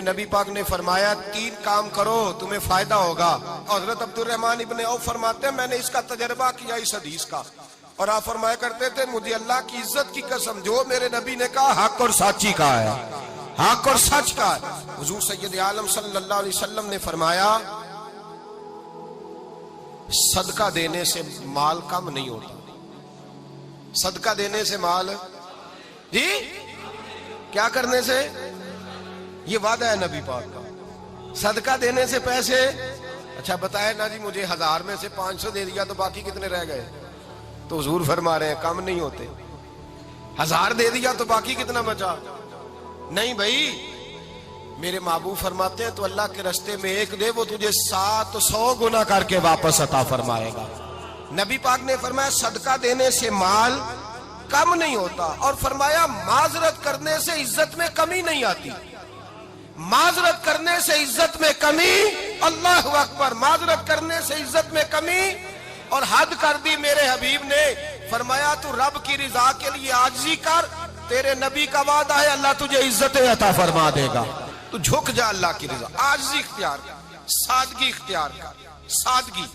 नबी पाक ने फरमाया 3 काम करो तुम्हें फायदा होगा। हजरत अब्दुर्रहमान इब्ने औफ फरमाते हैं मैंने इसका तजर्बा किया इस हदीस का, और आप फरमाया करते थे मुझे अल्लाह की इज्जत की कसम जो मेरे नबी ने कहा हक और साची का है, हक और सच का है। हुजूर सैयद आलम सल्लल्लाहु अलैहि वसल्लम ने फरमाया सदका देने से माल कम नहीं होता। सदका देने से माल जी क्या करने से, ये वादा है नबी पाक का। सदका देने से पैसे, अच्छा बताए ना जी मुझे 1000 में से 500 दे दिया तो बाकी कितने रह गए, तो हुजूर फरमा रहे हैं कम नहीं होते। 1000 दे दिया तो बाकी कितना बचा, नहीं भाई मेरे महबूब फरमाते हैं तो अल्लाह के रास्ते में एक दे वो तुझे 700 गुना करके वापस अता फरमाएगा। नबी पाक ने फरमाया सदका देने से माल कम नहीं होता, और फरमाया माजरत करने से इज्जत में कमी नहीं आती। माजरत करने से इज्जत में कमी, अल्लाह अकबर, माजरत करने से इज्जत में कमी। और हद कर दी मेरे हबीब ने, फरमाया तू रब की रिजा के लिए आजिज़ी कर, तेरे नबी का वादा है अल्लाह तुझे इज्जत अता फरमा देगा। तू झुक जा अल्लाह की रिजा, आजिज़ी इख्तियार कर, सादगी इख्तियार कर, सादगी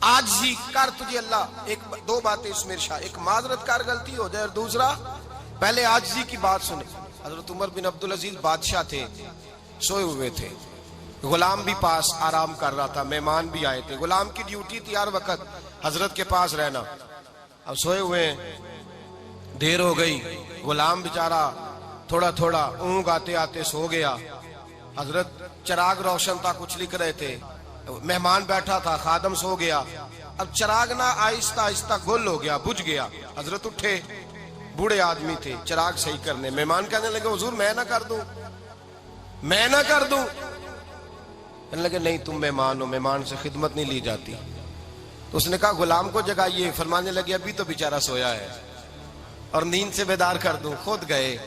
आजिज़ी कर, तुझे अल्लाह। एक 2 बातें इसमें इरशाद, एक माजरत कर गलती हो जाए, और दूसरा पहले आजिज़ी की बात सुने। हजरत उमर बिन अब्दुल अजीज बादशाह थे, सोए हुए थे, गुलाम भी पास आराम कर रहा था, मेहमान भी आए थे। गुलाम की ड्यूटी थी हर वक्त हजरत के पास रहना। अब सोए हुए देर हो गई, गुलाम बेचारा थोड़ा थोड़ा ऊँग आते आते सो गया। हजरत चिराग रोशन था, कुछ लिख रहे थे, मेहमान बैठा था, खादम सो गया। अब चिराग ना आहिस्ता आहिस्ता गुल हो गया, बुझ गया। हजरत उठे, बूढ़े आदमी थे, चिराग सही करने। मेहमान कहने लगे हुजूर मैं ना कर दूं, मैं ना कर दूं। कहने लगे नहीं तुम मेहमान हो, मेहमान से खिदमत नहीं ली जाती। तो उसने कहा गुलाम को जगाइए। फरमाने लगे अभी तो बेचारा सोया है और नींद से बेदार कर दूं। खुद गए,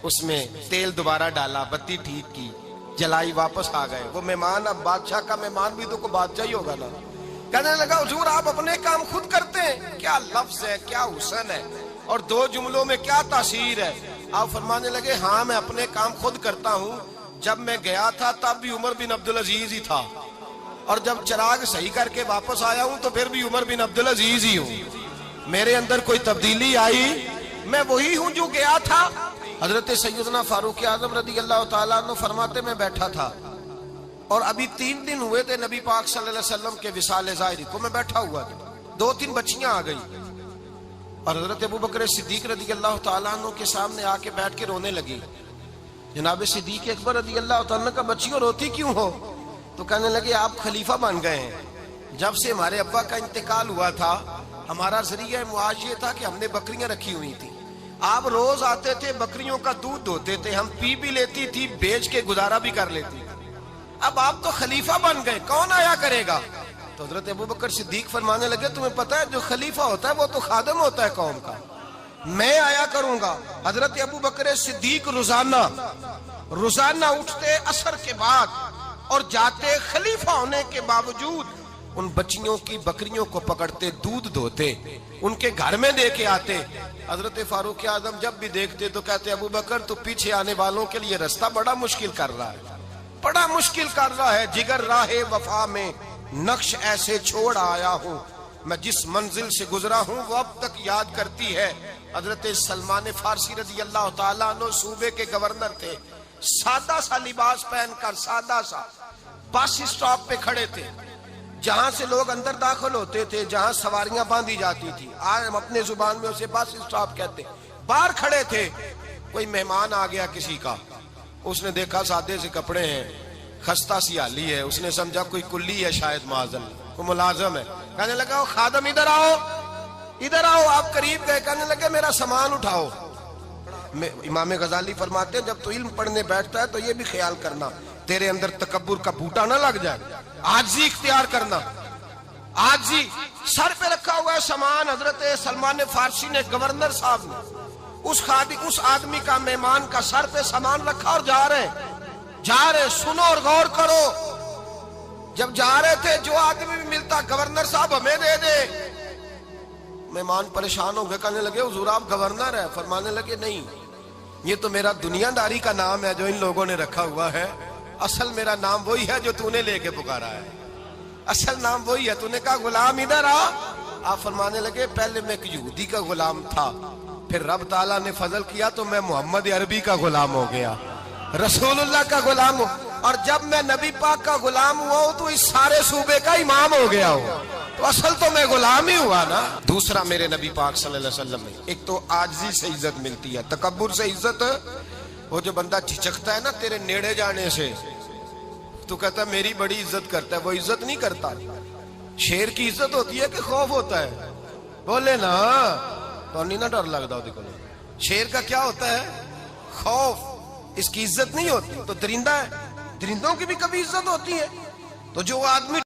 उसमें तेल दोबारा डाला, बत्ती ठीक की, जलाई, वापस आ गए। वो मेहमान, अब बादशाह का मेहमान भी तो को बादशाह ही होगा ना। कहने लगा हुजूर आप अपने काम खुद करते हैं, क्या लफ्ज है, क्या हुस्न है, और 2 जुमलों में क्या तासीर है। आप फरमाने लगे हाँ मैं अपने काम खुद करता हूँ। जब मैं गया था तब भी उमर बिन अब्दुल अजीज ही था, और जब चिराग सही करके वापस आया हूँ तो फिर भी उमर बिन अब्दुल अजीज ही हूँ। मेरे अंदर कोई तब्दीली आई, मैं वही हूँ जो गया था। हजरत सैयदना फारूक आजम रदी अल्लाह ताला अन्हु फरमाते मैं बैठा था, और अभी 3 दिन हुए थे नबी पाक सल्लल्लाहु अलैहि वसल्लम के विसाल ज़ाहिरी को। मैं बैठा हुआ था, 2-3 बच्चियां आ गई, और हजरत अबू बकर सिद्दीक रदी अल्लाह ताला अन्हु के सामने आके बैठ के रोने लगी। जनाब सिद्दीक अकबर रदी अल्लाह ताला अन्हु का बच्चियों रोती क्यों हो? तो कहने लगे आप खलीफा बन गए हैं। जब से हमारे अब्बा का इंतकाल हुआ था हमारा जरिया मुआश ये था कि हमने बकरियां रखी हुई थी, आप रोज आते थे, बकरियों का दूध धोते थे, हम पी भी लेती थी, बेच के गुजारा भी कर लेती। अब आप तो खलीफा बन गए, कौन आया करेगा? तो हजरत अबू बकर सिद्दीक फरमाने लगे तुम्हें पता है जो खलीफा होता है वो तो खादम होता है कौम का, मैं आया करूंगा। हजरत अबू बकर सिद्दीक रोजाना उठते असर के बाद और जाते, खलीफा होने के बावजूद उन बच्चियों की बकरियों को पकड़ते, दूध धोते, उनके घर में दे के आते। हजरत फारूक आजम जब भी देखते तो कहते अबू बकर तो पीछे आने वालों के लिए रास्ता बड़ा मुश्किल कर रहा है, बड़ा मुश्किल कर रहा है। जिगर राहे वफा में नक्श ऐसे छोड़ आया हूँ, मैं जिस मंजिल से गुजरा हूँ वो अब तक याद करती है। हजरत सलमान फारसी रजी अल्लाह ताला अन्हु सूबे के गवर्नर थे, सादा सा लिबास पहनकर, सादा सा, बस स्टॉप पे खड़े थे, जहां से लोग अंदर दाखिल होते थे, जहां सवारियां बांधी जाती थी, आज हम अपने जुबान में उसे बस स्टॉप कहते। बाहर खड़े थे, कोई मेहमान आ गया किसी का, उसने देखा सादे से कपड़े हैं, खस्ता सी हाली है, उसने समझा कोई कुल्ली है शायद, माजल कोई मुलाजम है। कहने लगा खादम इधर आओ, इधर आओ। आप करीब गए, कहने लगे मेरा सामान उठाओ। इमाम गजाली फरमाते हैं जब तो इल्म पढ़ने बैठता है तो ये भी ख्याल करना तेरे अंदर तकब्बुर का बूटा ना लग जाए, आजी इख्तियार करना, आजी। सर पे रखा हुआ है सामान, हजरत सलमान फारसी ने, गवर्नर साहब ने, उस आदमी का, मेहमान का सर पे सामान रखा और जा रहे। सुनो और गौर करो, जब जा रहे थे जो आदमी भी मिलता गवर्नर साहब हमें दे दे। मेहमान परेशान हो गए, कहने लगे हुजूर आप गवर्नर है? फरमाने लगे नहीं, ये तो मेरा दुनियादारी का नाम है जो इन लोगों ने रखा हुआ है, असल मेरा नाम वही है जो तूने लेके पुकारा है, असल नाम वही है। तूने कहा गुलाम इधर आ, आप फरमाने लगे पहले मैं एक यहूदी का गुलाम था, फिर रब ताला ने फजल किया तो मैं मोहम्मद अरबी का गुलाम हो गया, रसूलुल्लाह का गुलाम हो, और जब मैं नबी पाक का गुलाम हुआ हूं तो इस सारे सूबे का इमाम हो गया हूं, तो असल तो मैं गुलाम ही हुआ ना। दूसरा मेरे नबी पाक सल्लल्लाहु अलैहि वसल्लम में एक तो आजिज़ी से इज्जत मिलती है, तकब्बुर से इज्जत, वो जो बंदा झिझकता है ना तेरे नेड़े जाने से, तो कहता है मेरी बड़ी इज्जत करता है, वो इज्जत नहीं करता। शेर की इज्जत होती है कि खौफ होता है? बोले ना, तो नहीं ना डर लगता वो। शेर का क्या होता है? खौफ, इसकी इज्जत नहीं होती। तो दरिंदा है, दरिंदों की भी कभी इज्जत होती है? तो जो आदमी